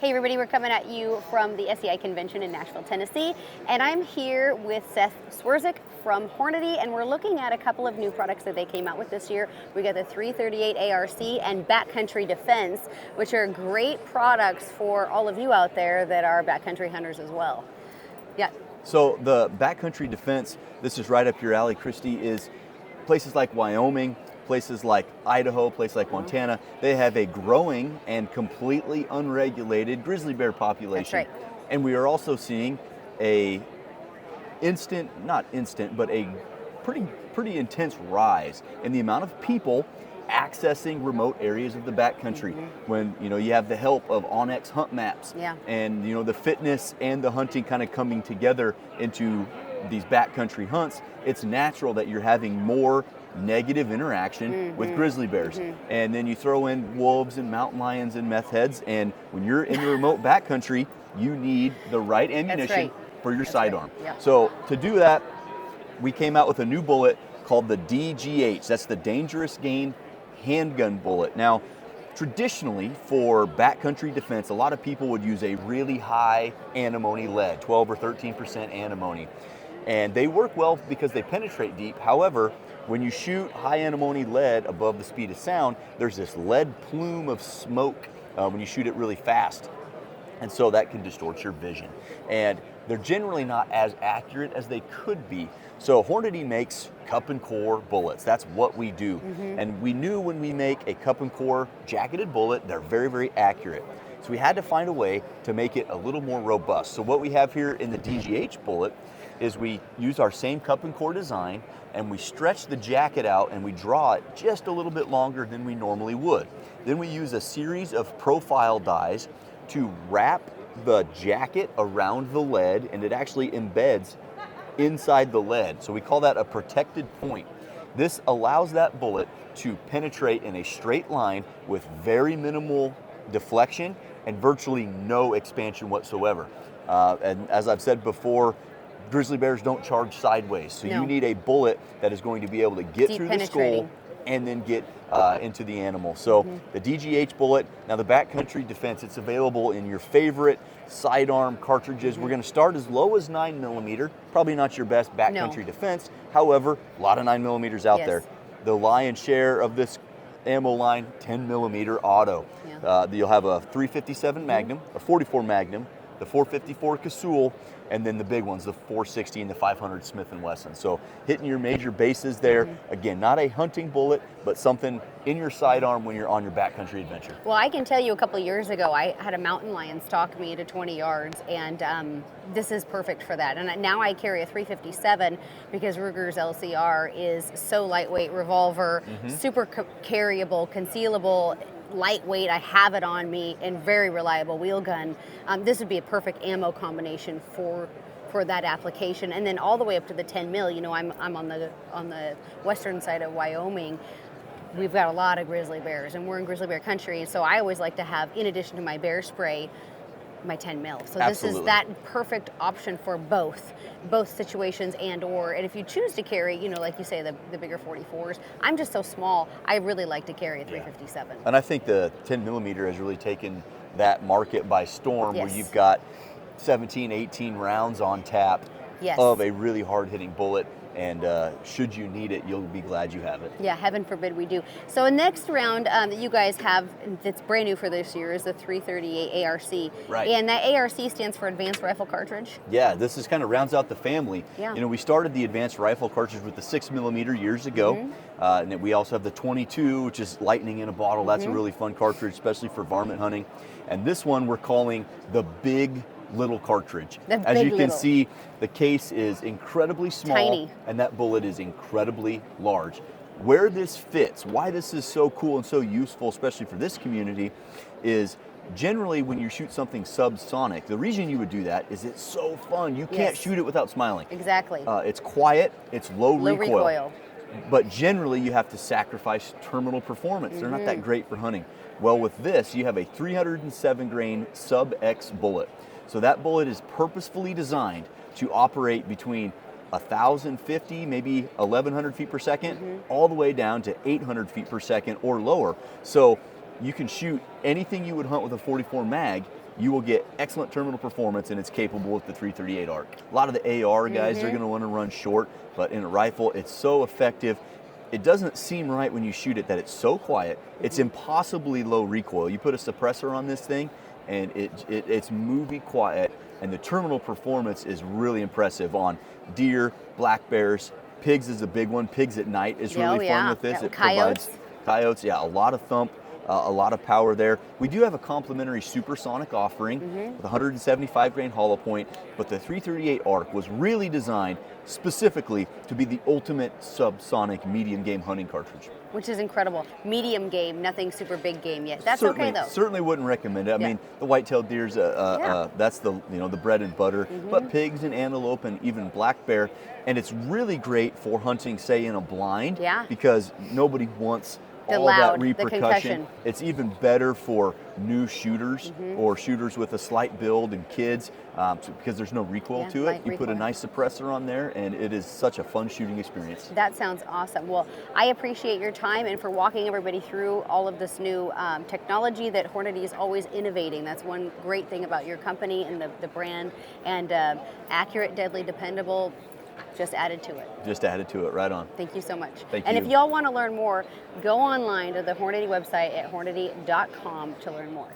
Hey everybody, we're coming at you from the SEI convention in Nashville, Tennessee, and I'm here with Seth Swerzik from Hornady, and we're looking at a couple of new products that they came out with this year. We got the 338 ARC and Backcountry Defense, which are great products for all of you out there that are backcountry hunters as well. Yeah. So the Backcountry Defense, this is right up your alley, Kristy, is places like Wyoming, places like Idaho, places like Montana. They have a growing and completely unregulated grizzly bear population. That's right. And we are also seeing a not instant, but a pretty intense rise in the amount of people accessing remote areas of the backcountry. When you have the help of Onyx hunt maps, and the fitness and the hunting kind of coming together into these backcountry hunts, it's natural that you're having more negative interaction with grizzly bears. And then you throw in wolves and mountain lions and meth heads, and when you're in the remote backcountry, you need the right ammunition for your sidearm. Yeah. So to do that, we came out with a new bullet called the DGH. That's the Dangerous Game Handgun bullet. Now, traditionally for backcountry defense, a lot of people would use a really high antimony lead, 12 or 13% antimony. And they work well because they penetrate deep. However, when you shoot high antimony lead above the speed of sound, there's this lead plume of smoke when you shoot it really fast. And so that can distort your vision. And they're generally not as accurate as they could be. So Hornady makes cup and core bullets. That's what we do. And we knew when we make a cup and core jacketed bullet, they're very, very accurate. So we had to find a way to make it a little more robust. So what we have here in the DGH bullet is we use our same cup and core design, and we stretch the jacket out and we draw it just a little bit longer than we normally would. Then we use a series of profile dies to wrap the jacket around the lead, and it actually embeds inside the lead. So we call that a protected point. This allows that bullet to penetrate in a straight line with very minimal deflection and virtually no expansion whatsoever. And as I've said before, grizzly bears don't charge sideways, so you need a bullet that is going to be able to get through the skull and then get into the animal. So the DGH bullet, now the Backcountry Defense, it's available in your favorite sidearm cartridges. We're going to start as low as 9mm, probably not your best Backcountry Defense. However, a lot of 9mm out there. The lion's share of this ammo line, 10mm auto. You'll have a 357 Magnum, a 44 Magnum, the 454 Casull, and then the big ones, the 460 and the 500 Smith & Wesson. So hitting your major bases there. Again, not a hunting bullet, but something in your sidearm when you're on your backcountry adventure. Well, I can tell you a couple of years ago, I had a mountain lion stalk me to 20 yards, and this is perfect for that. And now I carry a 357 because Ruger's LCR is so lightweight revolver, super carryable, concealable, lightweight. I have it on me, and very reliable wheel gun. This would be a perfect ammo combination for that application. And then all the way up to the 10 mil. I'm on the western side of Wyoming. We've got a lot of grizzly bears, and we're in grizzly bear country. So I always like to have, in addition to my bear spray, my 10 mil. So this is that perfect option for both situations and if you choose to carry, like you say, the bigger 44s. I'm just so small, I really like to carry a 357. And I think the 10mm has really taken that market by storm, where you've got 17, 18 rounds on tap of a really hard-hitting bullet. And should you need it, you'll be glad you have it. Yeah, heaven forbid we do. So the next round that you guys have that's brand new for this year is the 338 ARC. Right. And that ARC stands for Advanced Rifle Cartridge. Yeah, this is kind of rounds out the family. Yeah. We started the Advanced Rifle Cartridge with the 6mm years ago. And then we also have the 22, which is lightning in a bottle. That's a really fun cartridge, especially for varmint hunting. And this one we're calling the Big Little Cartridge. As you can see, the case is incredibly small, tiny, and that bullet is incredibly large. Where this fits, why this is so cool and so useful, especially for this community, is generally when you shoot something subsonic, the reason you would do that is it's so fun. You can't shoot it without smiling. Exactly. It's quiet, it's low recoil. But generally you have to sacrifice terminal performance. They're not that great for hunting. Well, with this, you have a 307 grain sub-X bullet. So that bullet is purposefully designed to operate between 1,050, maybe 1,100 feet per second, all the way down to 800 feet per second or lower. So you can shoot anything you would hunt with a 44 mag you will get excellent terminal performance, and it's capable with the 338 arc. A lot of the AR guys are going to want to run short, but in a rifle, it's so effective. It doesn't seem right when you shoot it that it's so quiet. It's impossibly low recoil. You put a suppressor on this thing, and it's movie quiet, and the terminal performance is really impressive on deer, black bears. Pigs is a big one. Pigs at night is really fun with this. Yeah, it coyotes. provides coyotes, a lot of thump, a lot of power there. We do have a complimentary supersonic offering with 175 grain hollow point, but the 338 arc was really designed specifically to be the ultimate subsonic medium game hunting cartridge. Which is incredible. Medium game, nothing super big game yet. That's Certainly, okay though. Certainly wouldn't recommend it. I mean, the white-tailed deer's that's the the bread and butter. But pigs and antelope and even black bear, and it's really great for hunting, say in a blind, because nobody wants all that repercussion. It's even better for new shooters or shooters with a slight build and kids because there's no recoil to it. You put a nice suppressor on there, and it is such a fun shooting experience. That sounds awesome. Well, I appreciate your time and for walking everybody through all of this new technology that Hornady is always innovating. That's one great thing about your company and the brand. And accurate, deadly, dependable. Just added to it. Just added to it, right on. Thank you so much. Thank and you. if y'all want to learn more, go online to the Hornady website at hornady.com to learn more.